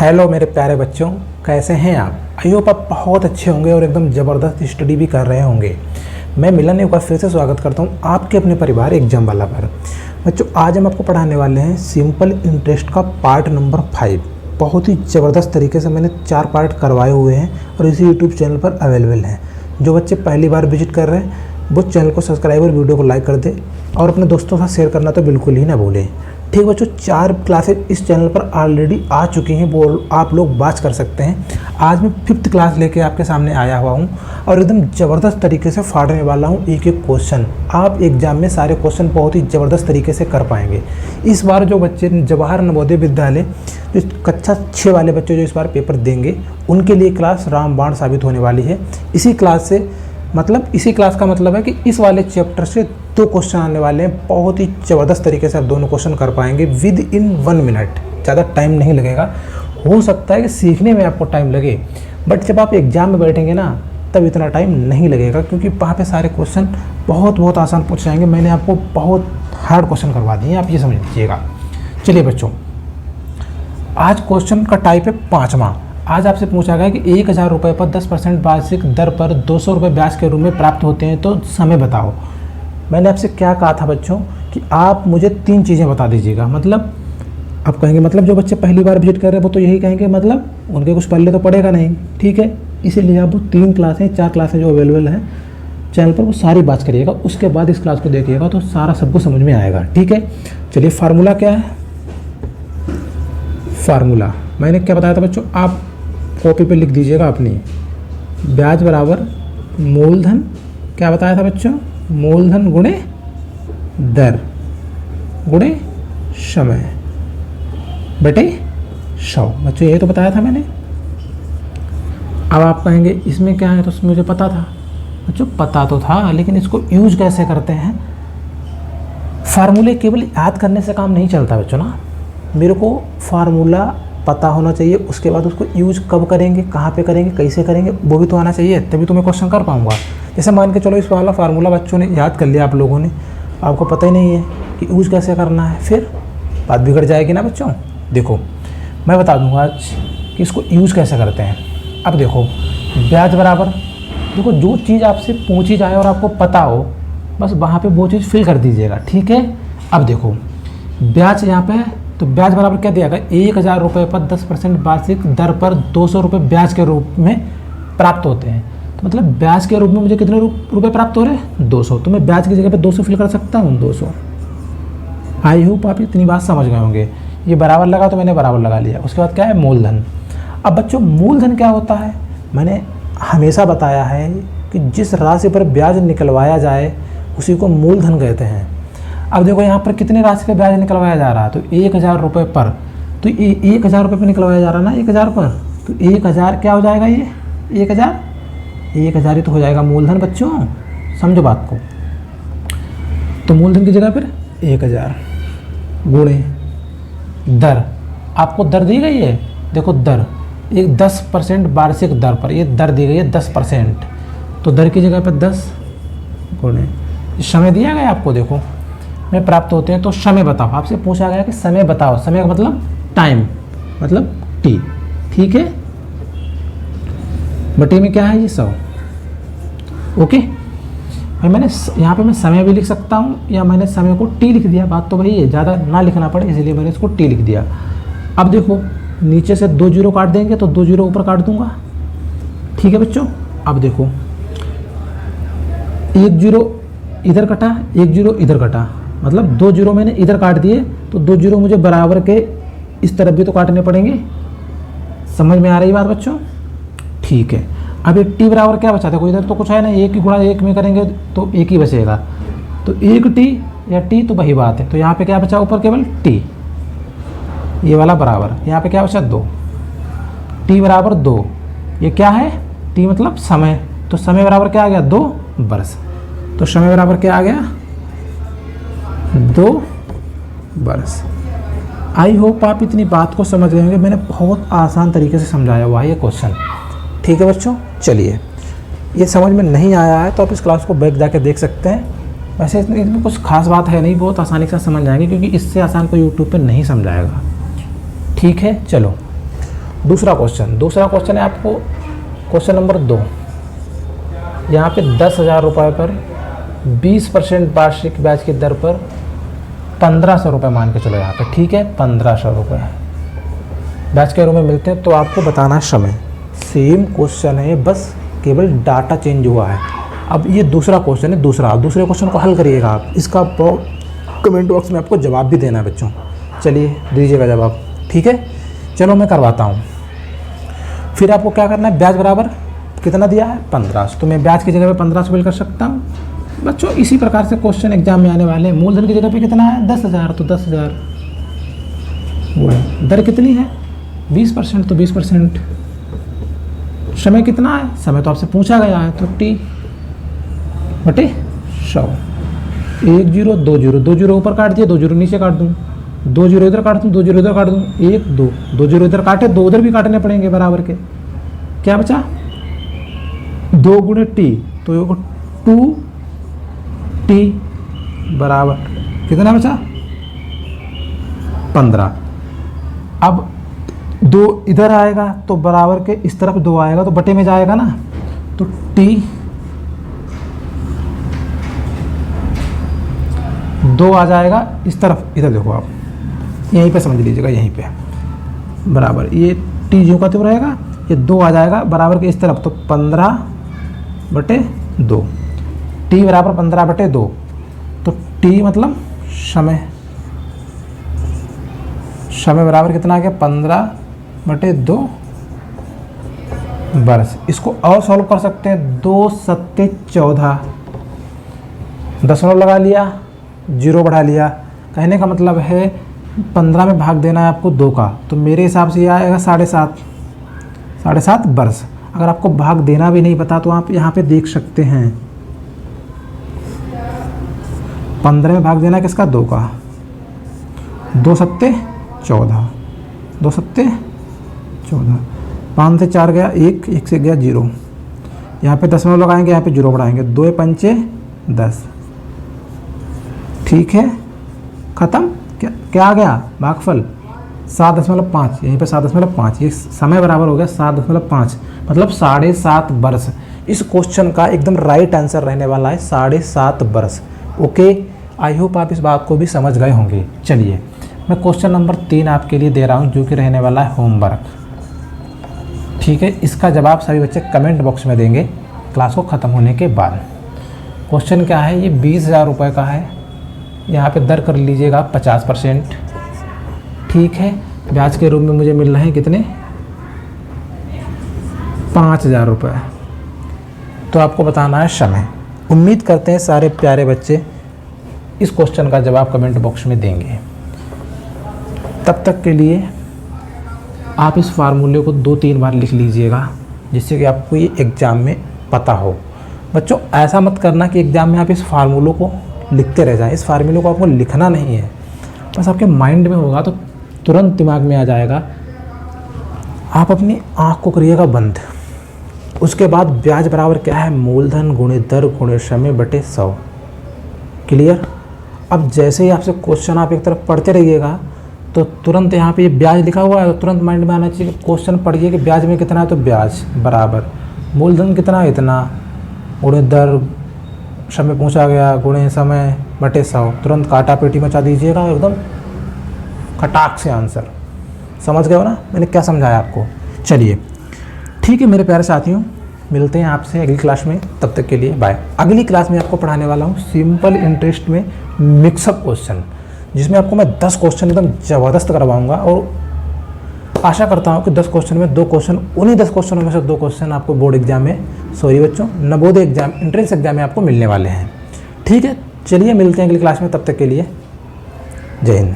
Hello मेरे प्यारे बच्चों, कैसे हैं आप? आई होप आप बहुत अच्छे होंगे और एकदम ज़बरदस्त स्टडी भी कर रहे होंगे। मैं मिलन एक बार फिर से स्वागत करता हूं आपके अपने परिवार एग्जाम वाला पर। बच्चों, आज हम आपको पढ़ाने वाले हैं सिंपल इंटरेस्ट का पार्ट नंबर 5। बहुत ही ज़बरदस्त तरीके से मैंने 4 पार्ट करवाए हुए हैं और इसी यूट्यूब चैनल पर अवेलेबल हैं। जो बच्चे पहली बार विजिट कर रहे हैं वो चैनल को सब्सक्राइब और वीडियो को लाइक कर दे और अपने दोस्तों के साथ शेयर करना तो बिल्कुल ही ना भूलें। ठीक बच्चों, 4 क्लासेज इस चैनल पर ऑलरेडी आ चुकी हैं, वो आप लोग वॉच कर सकते हैं। आज मैं 5th क्लास लेके आपके सामने आया हुआ हूं और एकदम ज़बरदस्त तरीके से फाड़ने वाला हूं एक एक क्वेश्चन। आप एग्जाम में सारे क्वेश्चन बहुत ही ज़बरदस्त तरीके से कर पाएंगे। इस बार जो बच्चे जवाहर नवोदय विद्यालय जो कक्षा 6 वाले बच्चे जो इस बार पेपर देंगे उनके लिए क्लास रामबाण साबित होने वाली है। इसी क्लास का मतलब है कि इस वाले चैप्टर से 2 क्वेश्चन आने वाले हैं। बहुत ही ज़बरदस्त तरीके से आप दोनों क्वेश्चन कर पाएंगे विद इन 1 मिनट। ज़्यादा टाइम नहीं लगेगा। हो सकता है कि सीखने में आपको टाइम लगे, बट जब आप एग्जाम में बैठेंगे ना तब इतना टाइम नहीं लगेगा, क्योंकि वहाँ पे सारे क्वेश्चन बहुत आसान पूछ जाएंगे। मैंने आपको बहुत हार्ड क्वेश्चन करवा दिए हैं, आप ये समझ लीजिएगा। चलिए बच्चों, आज क्वेश्चन का टाइप है 5वां। आज आपसे पूछा गया कि 1000 रुपये पर 10% वार्षिक दर पर 200 रुपये ब्याज के रूप में प्राप्त होते हैं, तो समय बताओ। मैंने आपसे क्या कहा था बच्चों कि आप मुझे 3 चीज़ें बता दीजिएगा। मतलब आप कहेंगे मतलब जो बच्चे पहली बार विजिट कर रहे हैं वो तो यही कहेंगे, मतलब उनके कुछ पहले तो पड़ेगा नहीं। ठीक है, इसीलिए आप वो 3 क्लासें 4 क्लासें जो अवेलेबल हैं चैनल पर वो सारी बात करिएगा। उसके बाद इस क्लास को देखिएगा तो सारा सबको समझ में आएगा। ठीक है, चलिए फार्मूला क्या है। फार्मूला मैंने क्या बताया था बच्चों, आप कॉपी पे लिख दीजिएगा अपनी। ब्याज बराबर मूलधन, क्या बताया था बच्चों, मूलधन गुणे दर गुणे समय बटे 100। बच्चों ये तो बताया था मैंने। अब आप कहेंगे इसमें क्या है, तो उसमें मुझे पता था। बच्चों पता तो था, लेकिन इसको यूज कैसे करते हैं। फार्मूले केवल याद करने से काम नहीं चलता बच्चों ना। मेरे को फार्मूला पता होना चाहिए, उसके बाद उसको यूज कब करेंगे, कहाँ पे करेंगे, कैसे करेंगे, वो भी तो आना चाहिए, तभी तो मैं क्वेश्चन कर पाऊँगा। जैसे मान के चलो इस वाला फार्मूला बच्चों ने याद कर लिया, आप लोगों ने, आपको पता ही नहीं है कि यूज कैसे करना है, फिर बात बिगड़ जाएगी ना बच्चों। देखो मैं बता दूंगा आज कि इसको यूज कैसे करते हैं। अब देखो ब्याज बराबर, देखो जो चीज़ आपसे पूछी जाए और आपको पता हो बस वहाँ पे वो चीज़ फिल कर दीजिएगा। ठीक है, अब देखो ब्याज यहाँ पे है, तो ब्याज बराबर क्या दिया गया, 1000 रुपये पर 10% वार्षिक दर पर 200 रुपये ब्याज के रूप में प्राप्त होते हैं। तो मतलब ब्याज के रूप में मुझे कितने रुपये प्राप्त हो रहे हैं, 200। तो मैं ब्याज की जगह पे 200 फिल कर सकता हूँ, 200। आई होप आप इतनी बात समझ गए होंगे। ये बराबर लगा तो मैंने बराबर लगा लिया। उसके बाद क्या है, मूलधन। अब बच्चों मूलधन क्या होता है, मैंने हमेशा बताया है कि जिस राशि पर ब्याज निकलवाया जाए उसी को मूलधन कहते हैं। अब देखो यहाँ पर कितने राशि का ब्याज निकलवाया जा रहा है, तो 1000 रुपये पर, तो ये 1000 रुपये पर निकलवाया जा रहा है ना, 1000 पर, तो 1000 क्या हो जाएगा, ये 1000 ही तो हो जाएगा मूलधन बच्चों। समझो बात को। तो मूलधन की जगह पर 1000 गुणे दर, आपको दर दी गई है, देखो दर एक 10% वार्षिक दर पर, ये दर दी गई है 10%, तो दर की जगह पर 10 गुणे समय दिया गया आपको, देखो में प्राप्त होते हैं। तो समय बताओ, आपसे पूछा गया कि समय बताओ। समय का मतलब टाइम, मतलब टी। ठीक है, बटे में क्या है, ये 100। ओके भाई, मैंने यहाँ पे मैं समय भी लिख सकता हूँ या मैंने समय को टी लिख दिया। बात तो वही है, ज़्यादा ना लिखना पड़े इसलिए मैंने इसको टी लिख दिया। अब देखो नीचे से 2 जीरो काट देंगे तो 2 जीरो ऊपर काट दूंगा। ठीक है बच्चों, अब देखो 1 जीरो इधर कटा, 1 जीरो इधर कटा, मतलब 2 जीरो मैंने इधर काट दिए, तो 2 जीरो मुझे बराबर के इस तरफ भी तो काटने पड़ेंगे। समझ में आ रही बात बच्चों? ठीक है, अब एक टी बराबर क्या बचा, देखो इधर तो कुछ है ना, 1 की गुणा 1 में करेंगे तो 1 ही बचेगा, तो 1 टी या टी तो वही बात है। तो यहाँ पे क्या बचा, ऊपर केवल टी, ये वाला बराबर, यहाँ पे क्या बचा 2, टी बराबर 2। ये क्या है, टी मतलब समय, तो समय बराबर क्या आ गया, 2 वर्ष। तो समय बराबर क्या आ गया, 2 वर्ष। आई होप आप इतनी बात को समझ गए होंगे। मैंने बहुत आसान तरीके से समझाया हुआ है ये क्वेश्चन। ठीक है बच्चों, चलिए ये समझ में नहीं आया है तो आप इस क्लास को बैक जाके देख सकते हैं। वैसे इसमें कुछ खास बात है नहीं, बहुत आसानी से समझ जाएंगे, क्योंकि इससे आसान कोई यूट्यूब पे नहीं समझाएगा। ठीक है, चलो दूसरा क्वेश्चन है आपको क्वेश्चन नंबर 2। यहाँ पे 10,000 रुपये पर 20% वार्षिक ब्याज की दर पर 1,500 रुपये मान के चलो यहाँ पे, ठीक है, 1,500 रुपये ब्याज के रूप में मिलते हैं। तो आपको बताना है समय। सेम क्वेश्चन है, बस केवल डाटा चेंज हुआ है। अब ये दूसरा क्वेश्चन है, दूसरे क्वेश्चन को हल करिएगा आप। इसका कमेंट बॉक्स में आपको जवाब भी देना है बच्चों। चलिए दीजिएगा जवाब, ठीक है। चलो मैं करवाता हूँ। फिर आपको क्या करना है, ब्याज बराबर कितना दिया है, 1500। तो मैं ब्याज की जगह पे 1500 बिल कर सकता हूँ बच्चों। इसी प्रकार से क्वेश्चन एग्जाम में आने वाले हैं। मूलधन की जगह पे कितना है, 10,000, तो 10,000 वो है। दर कितनी है, 20%, तो 20%। समय कितना है, समय तो आपसे पूछा गया है, तो T बटे 100। 1 0 2 0, 2 0 ऊपर काट दिए, 2 0 नीचे काट दूँ, 2 0 इधर काट दूँ, 2 0 इधर काट दूँ, 1 2, 2 0 इधर काटे, 2 उधर भी काटने पड़ेंगे बराबर के। क्या बचा, 2 गुणे T, तो 2T बराबर कितना बचा, 15। अब 2 इधर आएगा तो बराबर के इस तरफ 2 आएगा तो बटे में जाएगा ना, तो T 2 आ जाएगा इस तरफ। इधर देखो आप, यहीं पे समझ लीजिएगा, यहीं पे बराबर ये T जो का तो रहेगा, ये 2 आ जाएगा बराबर के इस तरफ, तो 15 बटे 2। T बराबर 15 बटे 2, तो T मतलब समय बराबर कितना आ गया, 15 बटे 2 वर्ष। इसको और सॉल्व कर सकते हैं, 2 सत्ते 14, दशमलव लगा लिया, 0 बढ़ा लिया। कहने का मतलब है 15 में भाग देना है आपको 2 का, तो मेरे हिसाब से यह आएगा 7.5 वर्ष। अगर आपको भाग देना भी नहीं पता तो आप यहाँ पे देख सकते हैं, 15 में भाग देना किसका, 2 का, 2 सत्ते 14, 2 सत्ते 14, 5 से 4 गया 1, 1 से गया 0, यहाँ पे दशमलव लगाएंगे, यहाँ पे 0 बढ़ाएंगे, 2 पंचे 10, ठीक है, ख़त्म। क्या आ गया भागफल, 7.5, यहीं पे 7.5, ये समय बराबर हो गया 7.5, मतलब 7.5 वर्ष। इस क्वेश्चन का एकदम राइट आंसर रहने वाला है 7.5 वर्ष। ओके, आई होप आप इस बात को भी समझ गए होंगे। चलिए मैं क्वेश्चन नंबर 3 आपके लिए दे रहा हूँ, जो कि रहने वाला है होमवर्क, ठीक है। इसका जवाब सभी बच्चे कमेंट बॉक्स में देंगे क्लास को ख़त्म होने के बाद। क्वेश्चन क्या है, ये 20,000 रुपये का है। यहाँ पे दर कर लीजिएगा 50%, ठीक है। ब्याज के रूप में मुझे मिल रहे हैं कितने, 5,000 रुपये। तो आपको बताना है समय। उम्मीद करते हैं सारे प्यारे बच्चे इस क्वेश्चन का जवाब कमेंट बॉक्स में देंगे। तब तक के लिए आप इस फार्मूले को 2-3 बार लिख लीजिएगा, जिससे कि आपको ये एग्ज़ाम में पता हो। बच्चों ऐसा मत करना कि एग्ज़ाम में आप इस फार्मूलों को लिखते रह जाएं। इस फार्मूले को आपको लिखना नहीं है, बस आपके माइंड में होगा तो तुरंत दिमाग में आ जाएगा। आप अपनी आँख को करिएगा बंद। उसके बाद ब्याज बराबर क्या है, मूलधन गुणे दर गुणे समय बटे 100। क्लियर। अब जैसे ही आपसे क्वेश्चन आप एक तरफ पढ़ते रहिएगा तो तुरंत यहाँ पे ये ब्याज लिखा हुआ है तो तुरंत माइंड में आना चाहिए। क्वेश्चन पढ़िए कि ब्याज में कितना है, तो ब्याज बराबर मूलधन कितना है, इतना, गुणे दर, समय पूछा गया, गुणे समय बटे 100। तुरंत काटा पेटी मचा दीजिएगा, एकदम खटाक से आंसर। समझ गए हो ना मैंने क्या समझाया आपको। चलिए ठीक है मेरे प्यारे साथियों, मिलते हैं आपसे अगली क्लास में। तब तक के लिए बाय। अगली क्लास में आपको पढ़ाने वाला हूँ सिंपल इंटरेस्ट में मिक्सअप क्वेश्चन, जिसमें आपको मैं 10 क्वेश्चन एकदम ज़बरदस्त करवाऊँगा। और आशा करता हूँ कि 10 क्वेश्चन में 2 क्वेश्चन, उन्हीं 10 क्वेश्चनों में से 2 क्वेश्चन आपको बोर्ड एग्जाम में, सॉरी बच्चों, नवोदय एग्जाम, एंट्रेंस एग्जाम में आपको मिलने वाले हैं। ठीक है, चलिए मिलते हैं अगली क्लास में। तब तक के लिए जय हिंद।